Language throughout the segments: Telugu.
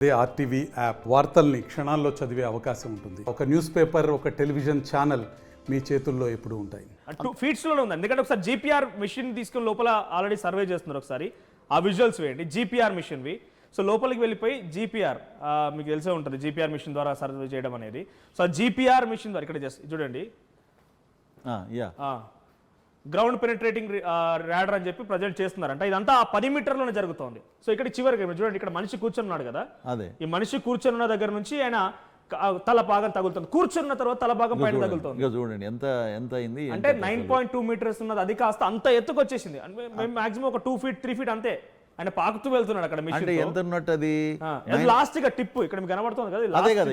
అదే ఆర్టీవీ యాప్ వార్తల్ని క్షణాల్లో చదివే అవకాశం ఉంటుంది. ఒక న్యూస్ పేపర్, ఒక టెలివిజన్ ఛానల్ మీ చేతుల్లో ఎప్పుడు ఉంటాయి. 2 feet లోనే ఉంది. ఎందుకంటే ఒకసారి జీపీఆర్ మిషన్ తీసుకుని లోపల ఆల్రెడీ సర్వే చేస్తున్నారు. ఒకసారి ఆ విజువల్స్ వేయండి. జీపీఆర్ మిషన్వి. సో లోపలికి వెళ్ళిపోయి జీపీఆర్ మీకు తెలిసే ఉంటుంది, జీపీఆర్ మిషన్ ద్వారా సర్వే చేయడం అనేది. సో జీపీఆర్ మిషన్ ద్వారా ఇక్కడ జస్ట్ చూడండి, గ్రౌండ్ పెనిట్రేటింగ్ రాడర్ అని చెప్పి ప్రజెంట్ చేస్తున్నారంట. ఇదంతా 10 మీటర్లోనే జరుగుతోంది. సో ఇక్కడ చివరికి చూడండి, ఇక్కడ మనిషి కూర్చొని ఉన్నాడు కదా, ఈ మనిషి కూర్చొని ఉన్న దగ్గర నుంచి ఆయన తల భాగం తగులుతుంది. కూర్చున్న తర్వాత తల భాగం పైన తగులుతుంది. చూడండి ఎంత ఎంత అయింది అంటే 9.2 మీటర్స్ ఉన్నది, అది కాస్త అంత ఎత్తుకు వచ్చేసింది. మాక్సిమం ఒక 2 feet 3 feet అంతే. ఆయన పాకుతూ వెళ్తున్నాడు అక్కడ మిషన్. అంటే ఎంత ఉన్నట్టు అది లాస్ట్ గా టిప్ ఇక్కడ మీకు కనబడుతుంది కదా, అదే కదా.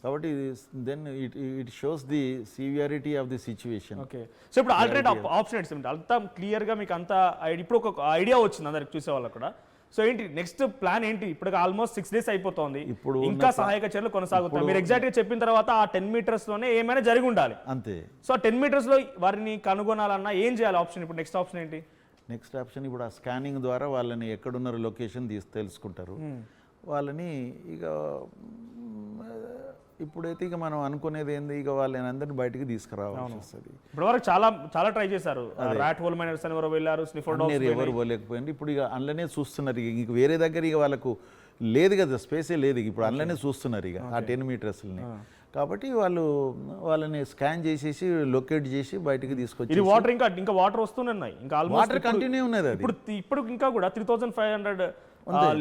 కాబట్టి then it shows the severity of the situation. Okay, so ఇప్పుడు ఆల్టర్నేట్ ఆప్షన్స్ అంతా క్లియర్ గా మీకు అంతా ఇప్పుడు ఒక ఐడియా వచ్చింది అందరికి, చూసే వాళ్ళకి కూడా. సో ఏంటి నెక్స్ట్ ప్లాన్ ఏంటి? ఇప్పుడు ఆల్మోస్ట్ 6 days అయిపోతుంది, ఇప్పుడు ఇంకా సహాయక చర్యలు కొనసాగుతాయి. మీరు ఎగ్జాక్ట్ గా చెప్పిన తర్వాత ఆ 10 meters లోనే ఏమైనా జరిగి ఉండాలి అంతే. సో 10 meters లో వారిని కనుగొనాలన్నా ఏం చేయాలి? ఆప్షన్ ఇప్పుడు నెక్స్ట్ ఆప్షన్ ఏంటి? నెక్స్ట్ ఆప్షన్ ఇప్పుడు ఆ స్కానింగ్ ద్వారా వాళ్ళని ఎక్కడున్నారు లొకేషన్ తెలుసుకుంటారు. వాళ్ళని ఇక ఇప్పుడైతే ఇక మనం అనుకునేది ఏంది, ఇక వాళ్ళని అందరినీ బయటికి తీసుకురావాల్సి వస్తుంది. ఇప్పుడు వరకు చాలా ట్రై చేశారు. రాట్ హోల్ మైనర్స్ అని ఎవరు వెళ్ళారు, ఎవరు పోలేకపోయింది. ఇప్పుడు ఇక అందులోనే చూస్తున్నారు. ఇక వేరే దగ్గర ఇక వాళ్ళకు లేదు కదా, స్పేసే లేదు. ఇప్పుడు అందులోనే చూస్తున్నారు ఇక ఆ 10 metersని. కాబట్టి వాళ్ళని స్కాన్ చేసేసి లొకేట్ చేసి బయటికి తీసుకొచ్చి వాటర్ ఇంకా వాటర్ వస్తూనే ఉన్నాయి. ఇంకా వాటర్ కంటిన్యూ ఉన్నది. ఇప్పుడు ఇంకా కూడా 3500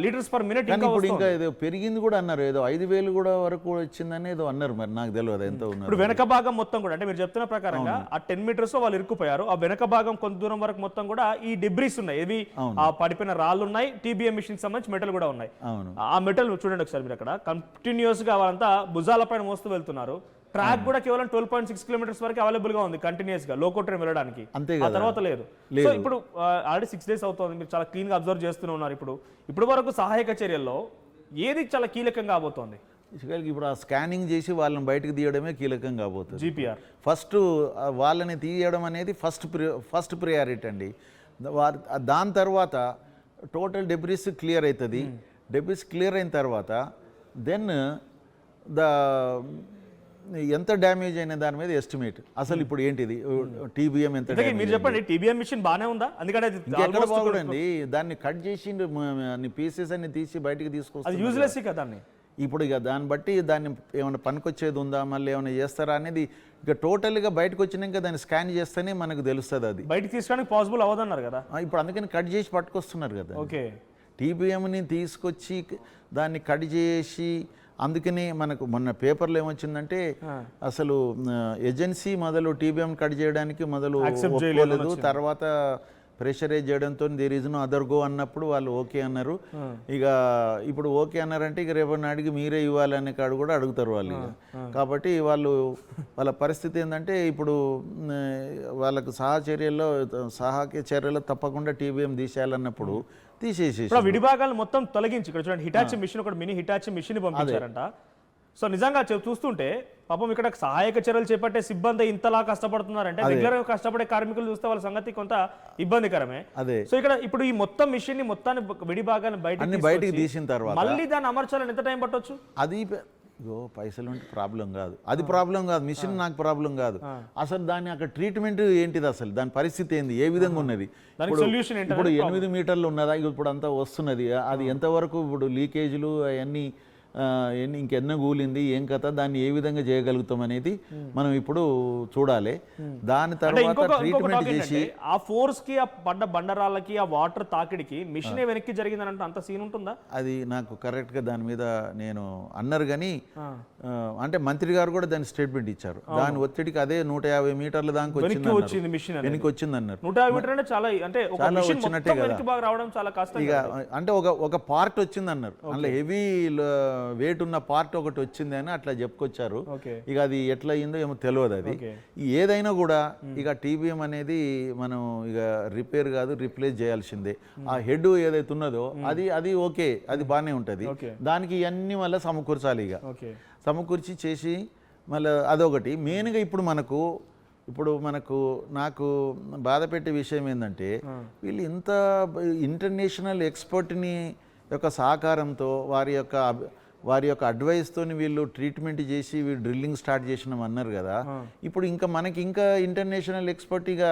liters per minute. ఇప్పుడు ఇంకా ఏదో పెరిగింది కూడా అన్నారు, ఏదో 5000 కూడా వరకు వచ్చిందని ఏదో అన్నారు. మరి నాకు తెలియదు ఎంత ఉన్నారు. ఇప్పుడు వెనక భాగం మొత్తం కూడా, అంటే మీరు చెప్తున్న ప్రకారంగా ఆ 10 meters లో వాళ్ళు ఇరుక్కుపోయారు. ఆ వెనక భాగం కొంత దూరం వరకు మొత్తం కూడా ఈ డిబ్రీస్ ఉన్నాయి. ఇవి ఆ పడిపోయిన రాళ్ళు ఉన్నాయి, టీబీఎం మిషన్ సంబంధించి మెటల్ కూడా ఉన్నాయి. ఆ మెటల్ చూడండి ఒకసారి మీరు, అక్కడ కంటిన్యూస్ గా వాళ్ళంతా భుజాల పైన మోస్తూ వెళ్తున్నారు. ట్రాక్ కూడా కేవలం 12.6 kilometers వరకు అవైలబుల్ గా ఉంది కంటిన్యూస్ గా లోకో ట్రైన్ వెళ్ళడానికి. ఆ తర్వాత లేదు. సో ఇప్పుడు ఆల్రెడీ 6 days అవుతుంది, మీరు చాలా క్లీన్ గా అబ్జర్వ్ చేస్తూనే ఉన్నారు. ఇప్పుడు వరకు సహాయక చర్యల్లో ఏది చాలా కీలకంగా కాబోతోంది? ఇప్పుడు ఆ స్కానింగ్ చేసి వాళ్ళని బయటకు తీయడమే కీలకం కాబోతుంది. జీపీఆర్ ఫస్ట్ వాళ్ళని తీయడం అనేది ఫస్ట్ ప్రియారిటీ అండి. దాని తర్వాత టోటల్ డెబ్రిస్ క్లియర్ అవుతుంది. డెబ్రిస్ క్లియర్ అయిన తర్వాత దెన్ ఎంత డ్యామేజ్ అయిన దాని మీద ఎస్టిమేట్. అసలు ఇప్పుడు ఏంటిది టీబీఎం ఎంత? మీరు చెప్పండి, టీబీఎం మిషన్ బాగానే ఉందా? ఎందుకంటే బాగుండండి, దాన్ని కట్ చేసి పీసెస్ అన్ని తీసి బయటికి తీసుకొస్తారు. యూజ్లెస్ కదా. ఇప్పుడు ఇక దాన్ని బట్టి దాన్ని ఏమైనా పనికొచ్చేది ఉందా, మళ్ళీ ఏమైనా చేస్తారా అనేది ఇక టోటల్గా బయటకు వచ్చినాక దాన్ని స్కాన్ చేస్తేనే మనకు తెలుస్తుంది. అది బయటకు తీసుకోవడానికి పాసిబుల్ అవ్వదన్నారు కదా. ఇప్పుడు అందుకని కట్ చేసి పట్టుకొస్తున్నారు కదా. ఓకే, టీబీఎంని తీసుకొచ్చి దాన్ని కట్ చేసి, అందుకని మనకు మొన్న పేపర్లో ఏమొచ్చిందంటే అసలు ఏజెన్సీ మొదలు టీబీఎం కట్ చేయడానికి మొదలు ఒప్పుకోలేదు. తర్వాత ప్రెషరైజ్ చేయడంతో there is no other go అన్నప్పుడు వాళ్ళు ఓకే అన్నారు. ఇక ఇప్పుడు ఓకే అన్నారంటే ఇక రేపటి నాటికి మీరే ఇవ్వాలనే కాడు కూడా అడుగుతారు వాళ్ళు. కాబట్టి వాళ్ళ పరిస్థితి ఏంటంటే ఇప్పుడు వాళ్ళకు సహాయక చర్యల్లో తప్పకుండా టీబీఎం తీసేయాలన్నప్పుడు తీసేసి విడిభాగాలు మొత్తం తొలగించి, ఇక్కడ చూడండి హిటాచి మిషన్, ఒక మినీ హిటాచి మిషన్ పంపించారంట. సో నిజంగా చూస్తుంటే పాపం ఇక్కడ సహాయక చర్యలు చేపట్టే సిబ్బంది ఇంతలా కష్టపడుతున్నారంటే రెగ్యులర్ గా కష్టపడే కార్మికులు చూస్తే వాళ్ళ సంగతి కొంత ఇబ్బందికరమే. సో ఇప్పుడు ఈ మొత్తం మిషన్ ని మొత్తాన్ని విడిభాగాన్ని బయటికి తీసిన తర్వాత మళ్ళీ దాన్ని అమర్చాలని ఎంత టైం పట్టొచ్చు? అది పైసలు అంటే ప్రాబ్లం కాదు, అది ప్రాబ్లం కాదు, మిషన్ నాకు ప్రాబ్లం కాదు. అసలు దాని అక్కడ ట్రీట్మెంట్ ఏంటిది, అసలు దాని పరిస్థితి ఏంది, ఏ విధంగా ఉన్నది? ఇప్పుడు 8 మీటర్లు ఉన్నదా, ఇప్పుడు అంతా వస్తున్నది, అది ఎంతవరకు ఇప్పుడు లీకేజీలు అవన్నీ ఇంకెన్న కూలింది, ఏం కథ, దాన్ని ఏ విధంగా చేయగలుగుతాం అనేది మనం ఇప్పుడు చూడాలి. దాని తర్వాత ట్రీట్మెంట్ చేసి ఆ ఫోర్స్ కి, ఆ పడ్డ బండరాళ్ళకి, ఆ వాటర్ తాకిడికి మిషన్ వెనక్కి జరిగిందని అంత సీన్ ఉంటుందా? అది నాకు కరెక్ట్ గా దాని మీద నేను అన్నారు కానీ, అంటే మంత్రి గారు కూడా దాని స్టేట్మెంట్ ఇచ్చారు. దాని ఒత్తిడికి అదే 150 మీటర్ల దాకా వచ్చింది మిషన్, వెనక్కి వచ్చిందన్నారు. 150 మీటర్ అంటే చాలా వచ్చినట్టే కదా. రావడం చాలా కష్టం. ఇక అంటే ఒక పార్ట్ వచ్చింది అన్నారు, అందులో హెవీ వెయిట్ ఉన్న పార్ట్ ఒకటి వచ్చింది అని అట్లా చెప్పుకొచ్చారు. ఇక అది ఎట్లా అయిందో ఏమో తెలియదు. అది ఏదైనా కూడా ఇక టీబీఎం అనేది మనం ఇక రిపేర్ కాదు, రిప్లేస్ చేయాల్సిందే. ఆ హెడ్ ఏదైతే ఉన్నదో అది ఓకే, అది బాగానే ఉంటుంది. దానికి ఇవన్నీ మళ్ళీ సమకూర్చాలి. ఇక సమకూర్చి చేసి మళ్ళీ అదొకటి మెయిన్గా. ఇప్పుడు నాకు బాధ పెట్టే విషయం ఏంటంటే, వీళ్ళు ఇంత ఇంటర్నేషనల్ ఎక్స్పర్ట్ని యొక్క సహకారంతో వారి యొక్క అడ్వైస్తో వీళ్ళు ట్రీట్మెంట్ చేసి వీళ్ళు డ్రిల్లింగ్ స్టార్ట్ చేసినాం అన్నారు కదా. ఇప్పుడు ఇంకా మనకి ఇంకా ఇంటర్నేషనల్ ఎక్స్పర్ట్గా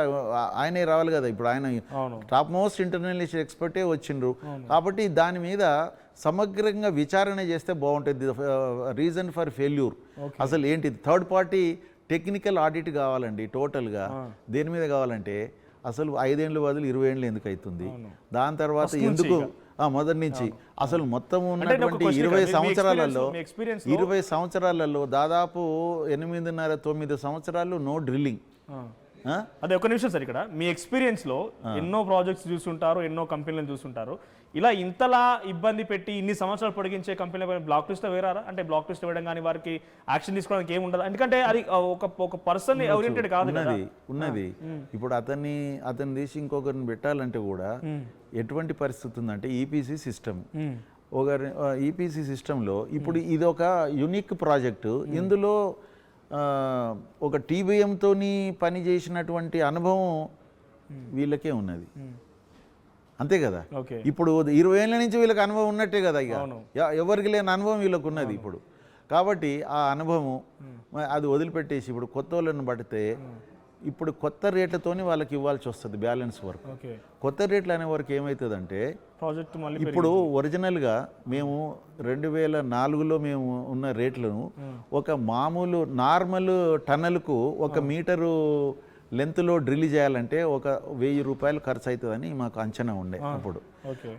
ఆయనే రావాలి కదా. ఇప్పుడు ఆయన టాప్ మోస్ట్ ఇంటర్నేషనల్ ఎక్స్పర్టే వచ్చిండ్రు కాబట్టి దాని మీద సమగ్రంగా విచారణ చేస్తే బాగుంటుంది. రీజన్ ఫర్ ఫెయిల్యూర్ అసలు ఏంటి, థర్డ్ పార్టీ టెక్నికల్ ఆడిట్ కావాలండి. టోటల్గా దేని మీద కావాలంటే అసలు 5 ఏళ్ళు బదులు 20 ఏళ్ళు ఎందుకు అవుతుంది, దాని తర్వాత ఎందుకు మొదటి నుంచి అసలు మొత్తం ఉన్నటువంటి 20 సంవత్సరాలలో దాదాపు 8.5-9 సంవత్సరాలు నో డ్రిల్లింగ్. అదే ఒక నిమిషం సార్, ఇక్కడ మీ ఎక్స్పీరియన్స్ లో ఎన్నో ప్రాజెక్ట్స్ చూస్తుంటారు, ఎన్నో కంపెనీలను చూస్తుంటారు. ఇలా ఇంతలా ఇబ్బంది పెట్టి ఇన్ని సంవత్సరాలు పొడిగించే కంపెనీల బ్లాక్ లిస్ట్ వేరారా? అంటే బ్లాక్ లిస్ట్ వేయడం కానీ వారికి యాక్షన్ తీసుకోవడానికి ఏమి ఉండదు, ఎందుకంటే అది ఒక పర్సన్ ఓరియంటెడ్ కాదు కదా. ఉన్నది ఇప్పుడు అతన్ని తీసి ఇంకొకరిని పెట్టాలంటే కూడా ఎటువంటి పరిస్థితి ఉందంటే ఈపీసీ సిస్టమ్. ఒక ఈపీసీ సిస్టంలో ఇప్పుడు ఇది ఒక యునిక్ ప్రాజెక్టు. ఇందులో ఒక టీబీఎంతో పని చేసినటువంటి అనుభవం వీళ్ళకే ఉన్నది, అంతే కదా. ఇప్పుడు 20 ఏళ్ళ నుంచి వీళ్ళకి అనుభవం ఉన్నట్టే కదా. ఇక ఎవరికి లేని అనుభవం వీళ్ళకు ఉన్నది ఇప్పుడు. కాబట్టి ఆ అనుభవం అది వదిలిపెట్టేసి ఇప్పుడు కొత్త వాళ్ళని పడితే ఇప్పుడు కొత్త రేట్లతోని వాళ్ళకి ఇవ్వాల్సి వస్తుంది బ్యాలెన్స్ వర్క్. కొత్త రేట్లు అనే వరకు ఏమవుతుందంటే ఇప్పుడు ఒరిజినల్గా మేము 2004లో మేము ఉన్న రేట్లను ఒక మామూలు నార్మల్ టన్నల్కు 1 మీటరు లెంత్లో డ్రిల్ చేయాలంటే ఒక 1000 రూపాయలు ఖర్చు అవుతుందని మాకు అంచనా ఉండే అప్పుడు.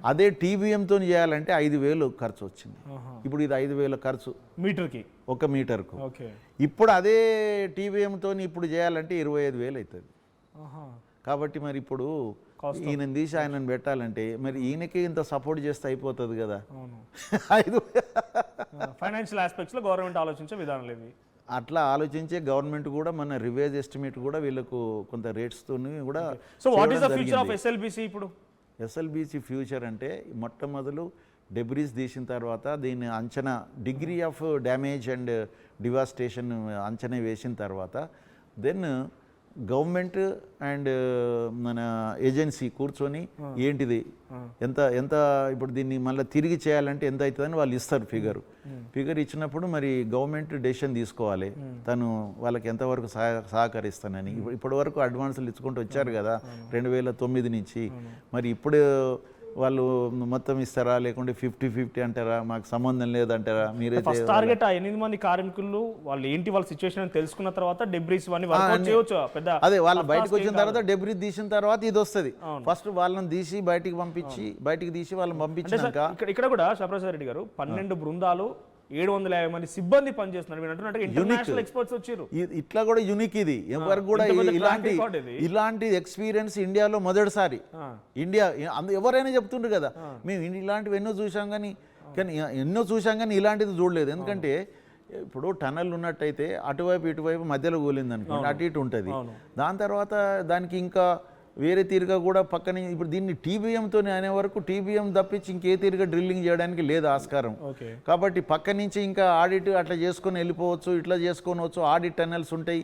అదే టీబీఎంతో చేయాలంటే 5000 ఖర్చు వచ్చింది. ఇప్పుడు ఇది 5000 ఖర్చు మీటర్కి, 1 మీటర్కు. ఇప్పుడు అదే టీబీఎంతో ఇప్పుడు చేయాలంటే 25,000 అవుతుంది. కాబట్టి మరి ఇప్పుడు ఈయన తీసి ఆయనను పెట్టాలంటే మరి ఈయనకి ఇంత సపోర్ట్ చేస్తే అయిపోతుంది కదా. ఫైనాన్షియల్ ఆస్పెక్ట్స్లో గవర్నమెంట్ ఆలోచించే విధానం లేదు. అట్లా ఆలోచించే గవర్నమెంట్ కూడా మన రివైజ్ ఎస్టిమేట్ కూడా వీళ్ళకు కొంత రేట్స్తో కూడా. So what is the future of SLBC? ఇప్పుడు ఎస్ఎల్బిసి ఫ్యూచర్ అంటే మొట్టమొదలు డెబ్రీస్ తీసిన తర్వాత దీన్ని అంచనా, degree of damage and devastation అంచనా వేసిన తర్వాత దెన్ గవర్నమెంట్ అండ్ మన ఏజెన్సీ కూర్చొని ఏంటిది ఎంత ఇప్పుడు దీన్ని మళ్ళీ తిరిగి చేయాలంటే ఎంత అవుతుందని వాళ్ళు ఇస్తారు ఫిగర్ ఇచ్చినప్పుడు మరి గవర్నమెంట్ డెసిషన్ తీసుకోవాలి తను వాళ్ళకి ఎంతవరకు సహకరిస్తానని. ఇప్పటి వరకు అడ్వాన్సులు ఇచ్చుకుంటూ వచ్చారు కదా 2009 నుంచి. మరి ఇప్పుడు వాళ్ళు మొత్తం ఇస్తారా లేకుంటే 50-50 అంటారా, మాకు సంబంధం లేదంటారా? మీరే ఫస్ట్ టార్గెట్ 8 మంది కార్మికులు వాళ్ళు ఏంటి వాళ్ళ సిచ్యువేషన్ తెలుసుకున్న తర్వాత డెబ్రీస్ వర్కౌట్ చేయొచ్చు. పెద్ద అదే వాళ్ళు బయటకు వచ్చిన తర్వాత డెబ్రీస్ తీసిన తర్వాత ఇది వస్తుంది. ఫస్ట్ వాళ్ళని తీసి బయటికి తీసి వాళ్ళని పంపించాక ఇక్కడ కూడా శివప్రసాద్ రెడ్డి గారు 12 బృందాలు 750 మంది సిబ్బంది పనిచేస్తున్నారు. ఇంటర్నేషనల్ ఎక్స్పర్ట్స్ వచ్చారు. ఇట్లా కూడా యూనిక్ ఇది. ఎవరికి కూడా ఇలాంటి ఎక్స్పీరియన్స్ ఇండియాలో మొదటిసారి. ఇండియా ఎవరైనా చెప్తుండ్రు కదా మేము ఇలాంటివి ఎన్నో చూసాం కానీ ఇలాంటిది చూడలేదు. ఎందుకంటే ఇప్పుడు టనల్ ఉన్నట్టయితే అటువైపు ఇటువైపు మధ్యలో కూలింది అనుకోండి, అటు ఇటు ఉంటుంది. దాని తర్వాత దానికి ఇంకా వేరే తీరుగా కూడా పక్కన ఇప్పుడు దీన్ని టీబీఎంతో అనే వరకు టీబీఎం తప్పించి ఇంకే తీరుగా డ్రిల్లింగ్ చేయడానికి లేదు ఆస్కారం. కాబట్టి పక్క నుంచి ఇంకా ఆడిట్ అట్లా చేసుకొని వెళ్ళిపోవచ్చు, ఇట్లా చేసుకోవచ్చు. ఆడిట్ టనల్స్ ఉంటాయి,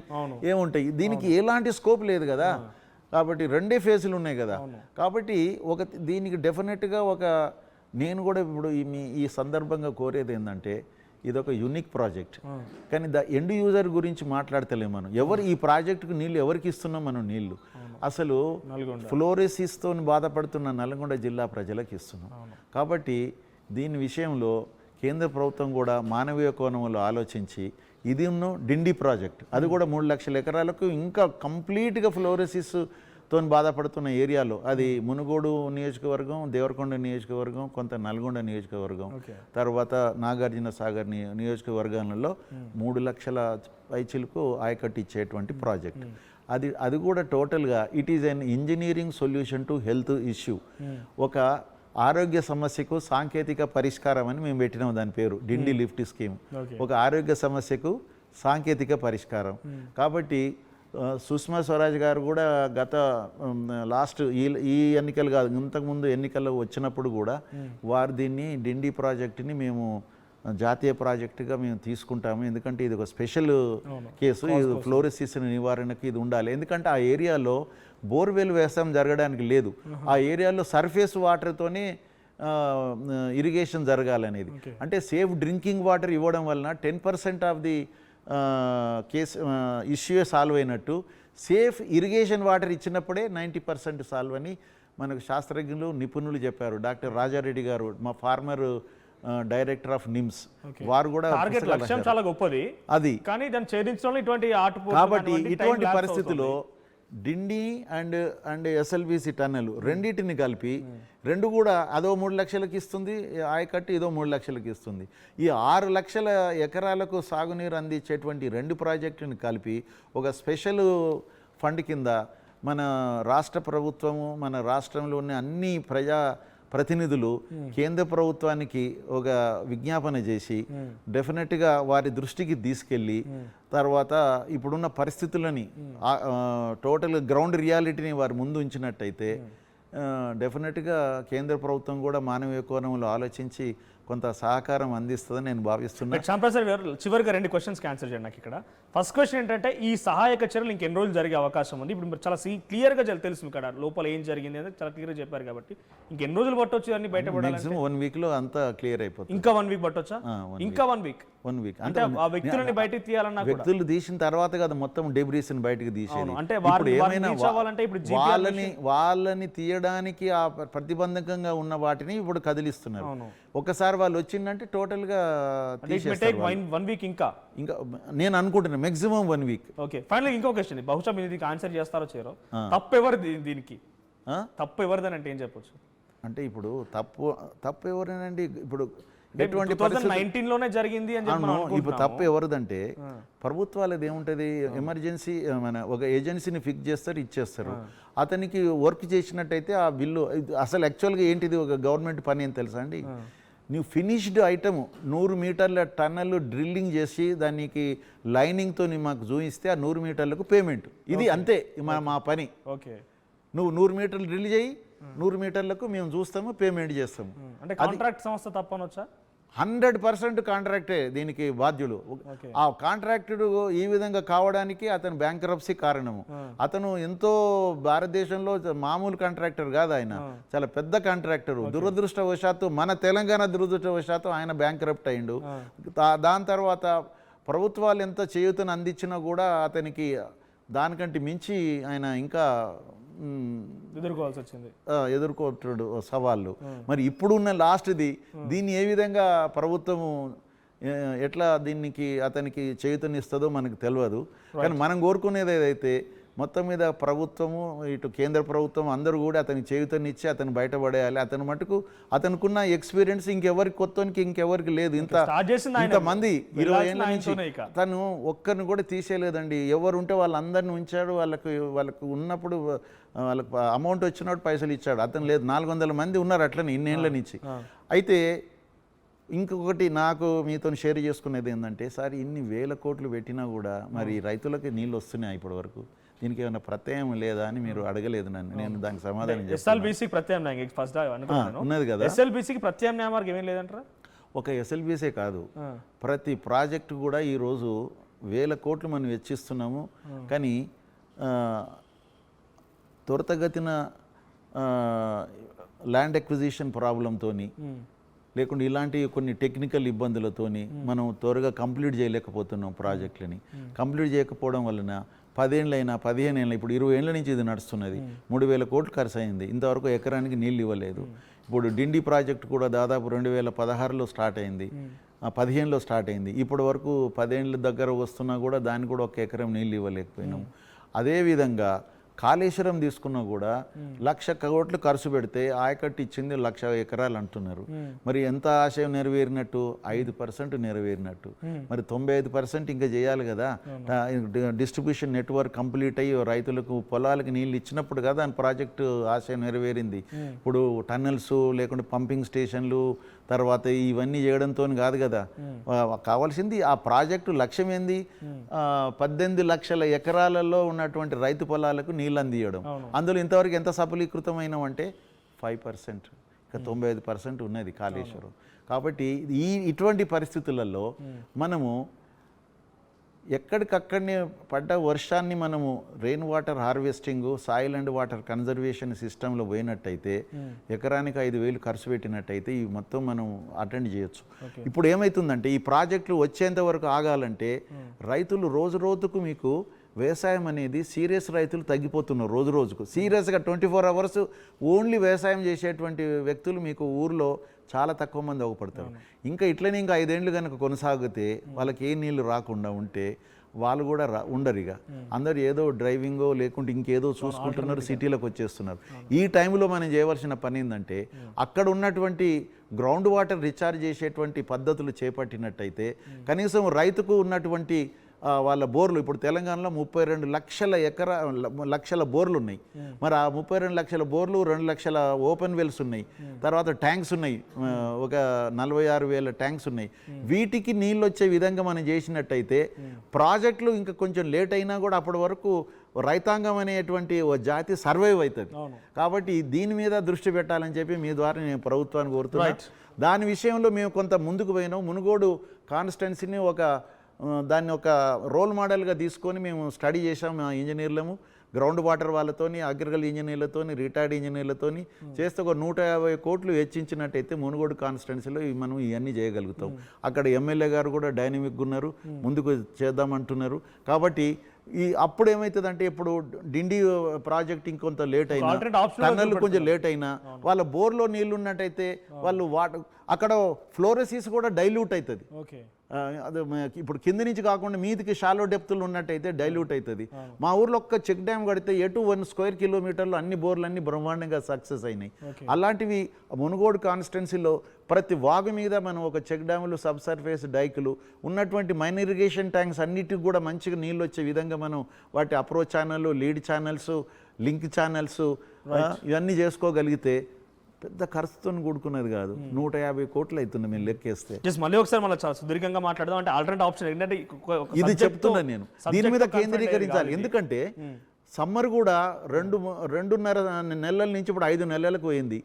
ఏముంటాయి, దీనికి ఎలాంటి స్కోప్ లేదు కదా. కాబట్టి 2 ఫేజులు ఉన్నాయి కదా. కాబట్టి దీనికి డెఫినెట్గా నేను కూడా ఇప్పుడు ఈ సందర్భంగా కోరేది ఏంటంటే ఇదొక యూనిక్ ప్రాజెక్ట్. కానీ ఎండ్ యూజర్ గురించి మాట్లాడతలేము మనం. ఈ ప్రాజెక్టుకు నీళ్ళు ఎవరికి ఇస్తున్నాం మనం? నీళ్ళు అసలు ఫ్లోరోసిస్తో బాధపడుతున్న నల్గొండ జిల్లా ప్రజలకు ఇస్తున్నాం. కాబట్టి దీని విషయంలో కేంద్ర ప్రభుత్వం కూడా మానవీయ కోణంలో ఆలోచించి ఇది డిండి ప్రాజెక్ట్, అది కూడా 3 లక్షల ఎకరాలకు ఇంకా కంప్లీట్గా ఫ్లోరోసిస్తో బాధపడుతున్న ఏరియాలో, అది మునుగోడు నియోజకవర్గం, దేవరకొండ నియోజకవర్గం, కొంత నల్గొండ నియోజకవర్గం, తర్వాత నాగార్జున సాగర్ నియోజకవర్గాలలో 3 లక్షల పైచిలకు ఆయకట్టు ఇచ్చేటువంటి ప్రాజెక్ట్. అది కూడా టోటల్గా it is an engineering solution to health issue. ఒక ఆరోగ్య సమస్యకు సాంకేతిక పరిష్కారం అని మేము పెట్టినాం దాని పేరు డిండి లిఫ్ట్ స్కీమ్. ఒక ఆరోగ్య సమస్యకు సాంకేతిక పరిష్కారం. కాబట్టి సుష్మా స్వరాజ్ గారు కూడా లాస్ట్ ఈ ఎన్నికలు కాదు, ఇంతకుముందు ఎన్నికల్లో వచ్చినప్పుడు కూడా వారు దీన్ని డిండి ప్రాజెక్టుని మేము జాతీయ ప్రాజెక్టుగా మేము తీసుకుంటాము. ఎందుకంటే ఇది ఒక స్పెషల్ కేసు, ఇది ఫ్లోరోసిస్ నివారణకు ఇది ఉండాలి. ఎందుకంటే ఆ ఏరియాలో బోర్వెల్ వ్యవసాయం జరగడానికి లేదు. ఆ ఏరియాలో సర్ఫేస్ వాటర్తోనే ఇరిగేషన్ జరగాలనేది. అంటే సేఫ్ డ్రింకింగ్ వాటర్ ఇవ్వడం వలన 10% of the case issue solve అయినట్టు, సేఫ్ ఇరిగేషన్ వాటర్ ఇచ్చినప్పుడే 90% సాల్వ్ అని మనకు శాస్త్రజ్ఞులు నిపుణులు చెప్పారు. డాక్టర్ రాజారెడ్డి గారు, మా ఫార్మర్ డైరెక్టర్ ఆఫ్ నిమ్స్, వారు కూడా టార్గెట్ లక్ష్యం చాలా గొప్పది అది. కానీ దాన్ని ఛేదించడంలో ఇటువంటి కాబట్టి ఇటువంటి పరిస్థితిలో డిండి అండ్ ఎస్ఎల్బిసి టన్నెల్ రెండింటిని కలిపి రెండు కూడా అదో 3 లక్షలకి ఇస్తుంది, ఆయకట్టు ఇదో 3 లక్షలకి ఇస్తుంది. ఈ 6 లక్షల ఎకరాలకు సాగునీరు అందించేటువంటి 2 ప్రాజెక్టుని కలిపి ఒక స్పెషల్ ఫండ్ కింద మన రాష్ట్ర ప్రభుత్వము, మన రాష్ట్రంలో ఉన్న అన్ని ప్రజా ప్రతినిధులు కేంద్ర ప్రభుత్వానికి ఒక విజ్ఞాపన చేసి డెఫినెట్గా వారి దృష్టికి తీసుకెళ్ళి తర్వాత ఇప్పుడున్న పరిస్థితులని టోటల్ గ్రౌండ్ రియాలిటీని వారి ముందు ఉంచినట్టయితే డెఫినెట్గా కేంద్ర ప్రభుత్వం కూడా మానవీయ కోణంలో ఆలోచించి కొంత సహకారం అందిస్తుందని నేను భావిస్తున్నాను. శ్యాంప్రసాద్ గారు, చివరిగా 2 క్వశ్చన్స్ ఆన్సర్ చేయండి నాకు ఇక్కడ. ఫస్ట్ క్వశ్చన్ ఏంటంటే, ఈ సహాయక చర్యలు ఇంకెన్ని రోజులు జరిగే అవకాశం ఉంది? ఇప్పుడు మీరు చాలా క్లియర్గా తెలుసు ఇక్కడ లోపల ఏం జరిగింది అనేది చాలా క్లియర్గా చెప్పారు కాబట్టి ఇంకెన్ని రోజులు పట్టొచ్చు అన్ని బయటపడాలి? 1 వీక్లో అంతా క్లియర్ అయిపోతుంది. ఇంకా 1 వీక్ పట్టొచ్చా? ఇంకా 1 వీక్ అంటే ఆ వ్యక్తులని బయటకు తీయాలన్నా వ్యక్తులు తీసిన తర్వాత కదా మొత్తం డెబ్రీస్ ని బయటకు తీసేది. అంటే వాళ్ళని తీయడానికి ఆ ప్రతిబంధకంగా ఉన్న వాటిని ఇప్పుడు కదిలిస్తున్నారు. ఒకసారి వాళ్ళు వచ్చిందంటే టోటల్ గా ఇంకా నేను అనుకుంటున్నా మాక్సిమం 1 వీక్. ఓకే, ఫైనల్ ఇంకో క్వశ్చన్, బహుశా మీరు దీనికి ఆన్సర్ చేస్తారో చేయరో. తప్పు ఎవరు దీనికి? తప్పు ఎవరిదని అంటే ఏం చెప్పొచ్చు? అంటే ఇప్పుడు తప్పు ఎవరేనండి? ఇప్పుడు 2019 లోనే జరిగింది అని చెప్పి ఇప్పుడు తప్పు ఎవరిదంటే ప్రభుత్వాలది ఏముంటుంది, ఎమర్జెన్సీ మన ఒక ఏజెన్సీని ఫిక్స్ చేస్తారు, ఇచ్చేస్తారు. అతనికి వర్క్ చేసినట్టయితే ఆ బిల్లు అసలు యాక్చువల్గా ఏంటిది ఒక గవర్నమెంట్ పని అని తెలుసా అండి? నువ్వు ఫినిష్డ్ ఐటమ్ 100 మీటర్ల టన్నెల్ డ్రిల్లింగ్ చేసి దానికి లైనింగ్తో మాకు చూపిస్తే ఆ 100 మీటర్లకు పేమెంట్. ఇది అంతే మా పని. ఓకే, నువ్వు 100 మీటర్లు డ్రిల్ చేయి, 100 మీటర్లకు మేము చూస్తాము, పేమెంట్ చేస్తాము. అంటే కాంట్రాక్ట్ సంస్థ తప్పనొచ్చా? 100% కాంట్రాక్టే దీనికి బాధ్యులు. ఆ కాంట్రాక్టుడు ఈ విధంగా కావడానికి అతను బ్యాంక్రప్సీ కారణము. అతను ఎంతో భారతదేశంలో మామూలు కాంట్రాక్టర్ కాదు, ఆయన చాలా పెద్ద కాంట్రాక్టరు. దురదృష్టవశాత్తు మన తెలంగాణ దురదృష్టవశాత్తు ఆయన బ్యాంక్రప్ట్ అయిండు. దాని తర్వాత ప్రభుత్వాలు ఎంత చేయూతను అందించినా కూడా అతనికి దానికంటే మించి ఆయన ఇంకా ఎదుర్కోవాల్సి వచ్చింది, ఎదుర్కోవట్టు సవాళ్ళు. మరి ఇప్పుడున్న లాస్ట్ది దీన్ని ఏ విధంగా ప్రభుత్వము ఎట్లా దీనికి అతనికి చేయూతనిస్తుందో మనకు తెలియదు. కానీ మనం కోరుకునేది ఏదైతే మొత్తం మీద ప్రభుత్వము, ఇటు కేంద్ర ప్రభుత్వం అందరూ కూడా అతనికి చేయూతనిచ్చి అతను బయటపడేయాలి. అతని మటుకు అతనుకున్న ఎక్స్పీరియన్స్ ఇంకెవరికి లేదు. ఇంతమంది 20 ఏళ్ళ నుంచి తను ఒక్కరిని కూడా తీసేయలేదండి. ఎవరు ఉంటే వాళ్ళందరిని ఉంచాడు. వాళ్ళకు ఉన్నప్పుడు వాళ్ళకు అమౌంట్ వచ్చినప్పుడు పైసలు ఇచ్చాడు. అతను లేదు, 400 మంది ఉన్నారు అట్లనే ఇన్నేళ్ల నుంచి. అయితే ఇంకొకటి నాకు మీతో షేర్ చేసుకునేది ఏంటంటే, సార్ ఇన్ని వేల కోట్లు పెట్టినా కూడా మరి రైతులకు నీళ్ళు వస్తున్నాయి ఇప్పటి వరకు, దీనికి ఏమైనా ప్రత్యయం లేదా అని మీరు అడగలేదు నన్ను. నేను దానికి సమాధానం ఉన్నది కదా. ఎస్ఎల్బిసికి ప్రత్యామ్నాయ మార్గం ఏమీ లేదంటారా? ఒక ఎస్ఎల్బిసే కాదు, ప్రతి ప్రాజెక్టు కూడా ఈరోజు వేల కోట్లు మనం వెచ్చిస్తున్నాము. కానీ త్వరితగతిన ల్యాండ్ ఎక్విజిషన్ ప్రాబ్లంతోని లేకుంటే ఇలాంటి కొన్ని టెక్నికల్ ఇబ్బందులతోని మనం త్వరగా కంప్లీట్ చేయలేకపోతున్నాం. ప్రాజెక్టులని కంప్లీట్ చేయకపోవడం వలన 10 ఏళ్ళైనా 15 ఏళ్ళ ఇప్పుడు 20 ఏళ్ళ నుంచి ఇది నడుస్తున్నది. 3000 కోట్లు ఖర్చు అయింది, ఇంతవరకు ఎకరానికి నీళ్ళు ఇవ్వలేదు. ఇప్పుడు డిండి ప్రాజెక్టు కూడా దాదాపు 2016లో స్టార్ట్ అయింది, 15లో స్టార్ట్ అయింది. ఇప్పటి వరకు 10 ఏళ్ళ దగ్గర వస్తున్నా కూడా దానికి కూడా 1 ఎకరం నీళ్ళు ఇవ్వలేకపోయినాం. అదేవిధంగా కాళేశ్వరం తీసుకున్నా కూడా 1,00,000 కోట్లు ఖర్చు పెడితే ఆయకట్టు ఇచ్చింది 1,00,000 ఎకరాలు అంటున్నారు. మరి ఎంత ఆశయం నెరవేరినట్టు? 5% నెరవేరినట్టు. మరి 95% ఇంకా చేయాలి కదా. డిస్ట్రిబ్యూషన్ నెట్వర్క్ కంప్లీట్ అయ్యి రైతులకు పొలాలకు నీళ్ళు ఇచ్చినప్పుడు కదా దాని ప్రాజెక్టు ఆశయం నెరవేరింది. ఇప్పుడు టన్నెల్స్ లేకుంటే పంపింగ్ స్టేషన్లు తర్వాత ఇవన్నీ చేయడంతో కాదు కదా. కావాల్సింది ఆ ప్రాజెక్టు లక్ష్యం ఏంది? 18 లక్షల ఎకరాలలో ఉన్నటువంటి రైతు పొలాలకు నీళ్ళు అందియడం. అందులో ఇంతవరకు ఎంత సఫలీకృతమైనవంటే 5%, ఇంకా 95% ఉన్నది కాళేశ్వరం. కాబట్టి ఇటువంటి పరిస్థితులలో మనము ఎక్కడికక్కడనే పడ్డ వర్షాన్ని మనము rain water harvesting, soil and water conservation సిస్టంలో పోయినట్టయితే ఎకరానికి 5,000 ఖర్చు పెట్టినట్టయితే ఇవి మొత్తం మనం అటెండ్ చేయొచ్చు. ఇప్పుడు ఏమవుతుందంటే ఈ ప్రాజెక్టులు వచ్చేంత వరకు ఆగాలంటే రైతులు రోజు రోజుకు మీకు వ్యవసాయం అనేది సీరియస్ రైతులు తగ్గిపోతున్నారు రోజు రోజుకు. సీరియస్గా 24 అవర్స్ ఓన్లీ వ్యవసాయం చేసేటువంటి వ్యక్తులు మీకు ఊర్లో చాలా తక్కువ మంది అవపడతారు. ఇంకా ఇట్లనే ఇంకా 5 ఏళ్ళు కనుక కొనసాగితే వాళ్ళకి ఏ నీళ్ళు రాకుండా ఉంటే వాళ్ళు కూడా ఉండరు. ఇక అందరు ఏదో డ్రైవింగో లేకుంటే ఇంకేదో చూసుకుంటున్నారు, సిటీలకు వచ్చేస్తున్నారు. ఈ టైంలో మనం చేయవలసిన పని ఏంటంటే అక్కడ ఉన్నటువంటి గ్రౌండ్ వాటర్ రీఛార్జ్ చేసేటువంటి పద్ధతులు చేపట్టినట్టయితే కనీసం రైతుకు ఉన్నటువంటి వాళ్ళ బోర్లు, ఇప్పుడు తెలంగాణలో 32 లక్షల బోర్లు ఉన్నాయి. మరి ఆ 32 లక్షల బోర్లు 2 లక్షల ఓపెన్ వెల్స్ ఉన్నాయి, తర్వాత ట్యాంక్స్ ఉన్నాయి, ఒక 46,000 ట్యాంక్స్ ఉన్నాయి. వీటికి నీళ్ళు వచ్చే విధంగా మనం చేసినట్టయితే ప్రాజెక్టులు ఇంకా కొంచెం లేట్ అయినా కూడా అప్పటి వరకు రైతాంగం అనేటువంటి ఓ జాతి సర్వైవ్ అవుతుంది. కాబట్టి దీని మీద దృష్టి పెట్టాలని చెప్పి మీ ద్వారా నేను ప్రభుత్వాన్ని కోరుతున్నాను. దాని విషయంలో మేము కొంత ముందుకు పోయినాం. మునుగోడు కాన్స్టిట్యున్సీని దాన్ని ఒక రోల్ మోడల్గా తీసుకొని మేము స్టడీ చేసాం. మా ఇంజనీర్లము గ్రౌండ్ వాటర్ వాళ్ళతోని, అగ్రికల్చర్ ఇంజనీర్లతోని, రిటైర్డ్ ఇంజనీర్లతోని చేస్తే ఒక 150 కోట్లు వెచ్చించినట్టయితే మునుగోడు కాన్స్టిట్యున్సీలో మనం ఇవన్నీ చేయగలుగుతాం. అక్కడ ఎమ్మెల్యే గారు కూడా డైనమిక్గా ఉన్నారు, ముందుకు చేద్దామంటున్నారు. కాబట్టి అప్పుడు ఏమవుతుందంటే ఇప్పుడు డిండి ప్రాజెక్ట్ ఇంకొంత లేట్ అయినా, టన్నల్ కొంచెం లేట్ అయినా వాళ్ళ బోర్లో నీళ్లు ఉన్నట్టయితే వాళ్ళు అక్కడ ఫ్లోరసిస్ కూడా డైల్యూట్ అవుతుంది. అదే ఇప్పుడు కింద నుంచి కాకుండా మీదికి షాలో డెప్త్లు ఉన్నట్టయితే డైల్యూట్ అవుతుంది. మా ఊర్లో ఒక్క చెక్ డ్యామ్ కడితే 1 స్క్వేర్ కిలోమీటర్లు అన్ని బోర్లన్నీ బ్రహ్మాండంగా సక్సెస్ అయినాయి. అలాంటివి మునుగోడు కాన్స్టిట్యున్సీలో ప్రతి వాగు మీద మనం ఒక చెక్ డ్యాములు, సబ్ సర్ఫేస్ డైకులు ఉన్నటువంటి మైన్ ఇరిగేషన్ ట్యాంక్స్ అన్నిటికి కూడా మంచిగా నీళ్ళు వచ్చే విధంగా మనం వాటి approach channel, lead channels, link channels ఇవన్నీ చేసుకోగలిగితే పెద్ద ఖర్చుతో కూడుకున్నది కాదు. 150 కోట్లు అవుతుంది మేము లెక్కేస్తే. మళ్ళీ ఒకసారి మళ్ళీ సుదీర్ఘంగా మాట్లాడదాం. అంటే ఆల్టర్నేట్ ఆప్షన్ ఏంటంటే ఇది చెప్తున్నాను నేను, దీని మీద కేంద్రీకరించాలి. ఎందుకంటే సమ్మర్ కూడా 2.5 నెలల నుంచి ఇప్పుడు 5 నెలలకు పోయింది.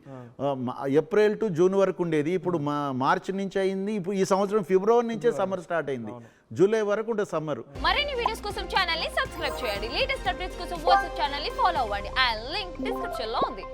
ఏప్రిల్ టు జూన్ వరకు ఉండేది, ఇప్పుడు మార్చి నుంచి అయింది. ఇప్పుడు ఈ సంవత్సరం ఫిబ్రవరి నుంచే సమ్మర్ స్టార్ట్ అయింది. జూలై వరకు ఉండే సమ్మర్. మరిన్ని వీడియోస్ కోసం ఛానల్ ని సబ్స్క్రైబ్ చేయండి. లేటెస్ట్ అప్డేట్స్ కోసం వాట్సాప్ ఛానల్ ని ఫాలో అవ్వండి. ఆ లింక్ డిస్క్రిప్షన్ లో ఉంది.